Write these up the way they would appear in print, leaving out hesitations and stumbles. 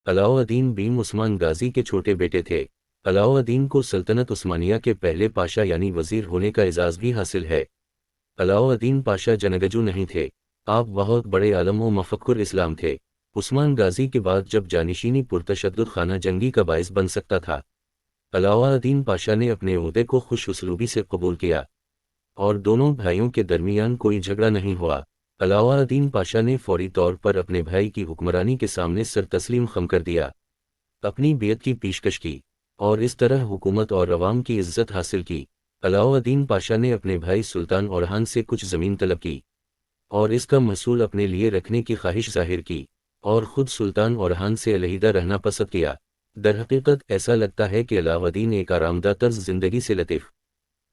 Alauddin beam Usman गाजी के छोटे बेटे थे। अलाउद्दीन को सल्तनत उस्मानिया के पहले पाशा यानी वजीर होने का एजाज़ भी हासिल है। अलाउद्दीन पाशा जनगजू नहीं थे, आप बहुत बड़े आलम व मफक्कुर इस्लाम थे। उस्मान गाजी के बाद जब जानशीनी पुरतशद्दुद खाना जंगी का बाइस बन सकता था, अलाउद्दीन पाशा ने अपने ओहदे को खुश उसलूबी से कबूल किया और दोनों भाइयों के दरमियान कोई झगड़ा नहीं हुआ। अलाउद्दीन पाशा ने फौरी तौर पर अपने भाई की हुक्मरानी के सामने सर तस्लीम खम कर दिया, अपनी बेयत की पेशकश की और इस तरह हुकूमत और अवाम की इज्जत हासिल की। अलाउद्दीन पाशा ने अपने भाई सुल्तान ओरहान से कुछ ज़मीन तलब की और इसका महसूल अपने लिए रखने की ख्वाहिश जाहिर की और ख़ुद सुल्तान ओरहान से अलहीदा रहना पसंद किया। दरहकीकत ऐसा लगता है कि अलाउद्दीन एक आरामदा तर्ज ज़िंदगी से लतीफ़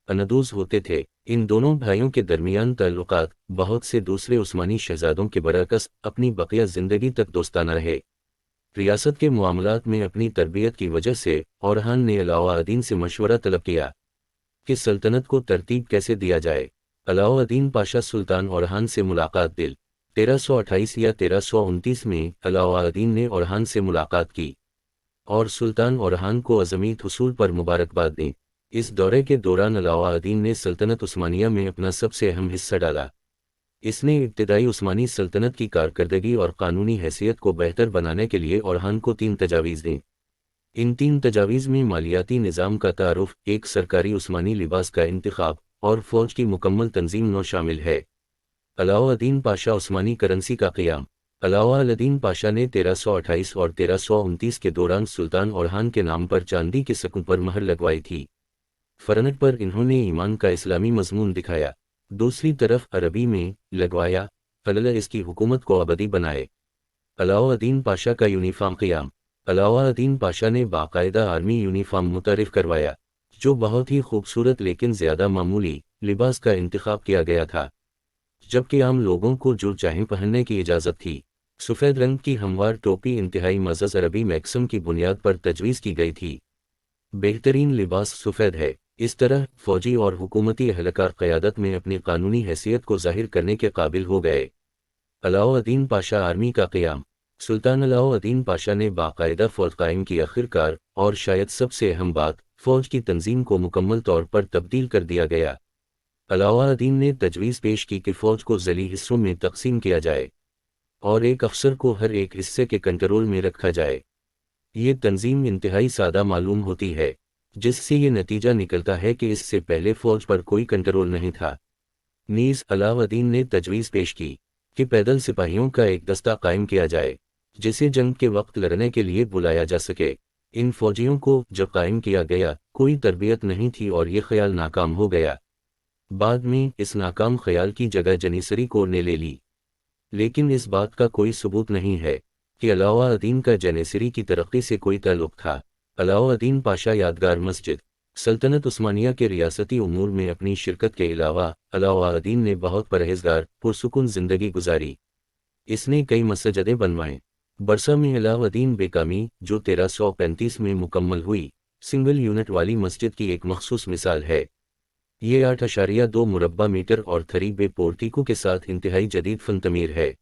अनदूज होते थे। इन दोनों भाइयों के दरमियान ताल्लुकात बहुत से दूसरे उस्मानी शहजादों के बरअक्स अपनी बकिया ज़िंदगी तक दोस्ताना रहे। रियासत के मामलात में अपनी तरबियत की वजह से ओरहान ने अलाउद्दीन से मशवरा तलब किया कि सल्तनत को तरतीब कैसे दिया जाए। अलाउद्दीन पाशा सुल्तान ओरहान से मुलाकात दिल 1328 या 1329 में अलाउद्दीन ने ओरहान से मुलाकात की और सुल्तान ओरहान को अज़मीत हुसूल पर मुबारकबाद दी। इस दौरे के दौरान अलाउद्दीन ने सल्तनत उस्मानिया में अपना सबसे अहम हिस्सा डाला। इसने इब्तिदाई उस्मानी सल्तनत की कारकर्दगी और कानूनी हैसियत को बेहतर बनाने के लिए ओरहान को 3 तजावीज़ दी। इन 3 तजावीज़ में मालियाती निज़ाम का तारुफ, एक सरकारी उस्मानी लिबास का इंतखाब और फ़ौज की मुकम्मल तंजीम नौ शामिल है। अलाउद्दीन पाशा उस्मानी करेंसी का क़याम। अलाउद्दीन पाशा ने 1328 और 1329 के दौरान सुल्तान ओरहान के नाम पर चांदी के सकूं पर महर लगवाई थी। फ़रनट पर इन्होंने ईमान का इस्लामी मज़मून दिखाया, दूसरी तरफ अरबी में लगवाया, अल्लाह इसकी हुकूमत को अबदी बनाए। अलाउद्दीन पाशा का यूनिफॉर्म क़याम। अलाउद्दीन पाशा ने बाकायदा आर्मी यूनिफॉर्म मुतारिफ़ करवाया, जो बहुत ही खूबसूरत लेकिन ज़्यादा मामूली लिबास का इंतखाब किया गया था, जबकि आम लोगों को जो चाहें पहनने की इजाज़त थी। सफ़ेद रंग की हमवार टोपी इंतहाई मज़ज़ अरबी मैक्सम की बुनियाद पर तजवीज़ की गई थी। बेहतरीन लिबास सफ़ेद है। इस तरह फ़ौजी और हुकूमती अहलकार क़यादत में अपनी कानूनी हैसियत को ज़ाहिर करने के काबिल हो गए। अलाउद्दीन पाशा आर्मी का क़याम। सुल्तान अलाउद्दीन पाशा ने बाकायदा फ़ौज कायम की। आखिरकार और शायद सबसे अहम बात, फ़ौज की तंजीम को मुकम्मल तौर पर तब्दील कर दिया गया। अलाउद्दीन ने तजवीज़ पेश की कि फ़ौज को ज़ली हिस्सों में तकसीम किया जाए और एक अफसर को हर एक हिस्से के कंट्रोल में रखा जाए। ये तंजीम इंतहाई सादा मालूम होती है, जिससे ये नतीजा निकलता है कि इससे पहले फ़ौज पर कोई कंट्रोल नहीं था। नीज़ अलाउद्दीन ने तजवीज़ पेश की कि पैदल सिपाहियों का एक दस्ता कायम किया जाए, जिसे जंग के वक्त लड़ने के लिए बुलाया जा सके। इन फ़ौजियों को जब कायम किया गया, कोई तरबियत नहीं थी और ये ख्याल नाकाम हो गया। बाद में इस नाकाम ख्याल की जगह जनीसरी कोर ने ले ली, लेकिन इस बात का कोई सबूत नहीं है कि अलाउद्दीन का जनीसरी की तरक्की से कोई ताल्लुक़ था। अलाउद्दीन पाशा यादगार मस्जिद। सल्तनत उस्मानिया के रियासती उमूर में अपनी शिरकत के अलावा अलाउद्दीन ने बहुत परहेज़गार, पुरसुकून ज़िंदगी गुजारी। इसने कई मस्जिदें बनवाएं। बरसा में अलाउद्दीन बेकामी, जो 1335 में मुकम्मल हुई, सिंगल यूनिट वाली मस्जिद की एक मखसूस मिसाल है। ये 8.2 मुरब्बा मीटर और थरीबे पोर्टिको के साथ इंतहाई जदीद फन तमीर है।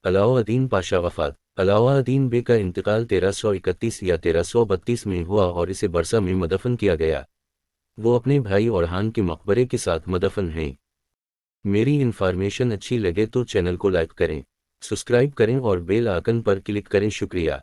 अलाउद्दीन पाशा वफ़ात। अलाउद्दीन बे का इंतकाल 1331 या 1332 में हुआ और इसे बरसा में मदफन किया गया। वो अपने भाई ओरहान के मकबरे के साथ मदफन हैं। मेरी इन्फॉर्मेशन अच्छी लगे तो चैनल को लाइक करें, सब्सक्राइब करें और बेल आइकन पर क्लिक करें। शुक्रिया।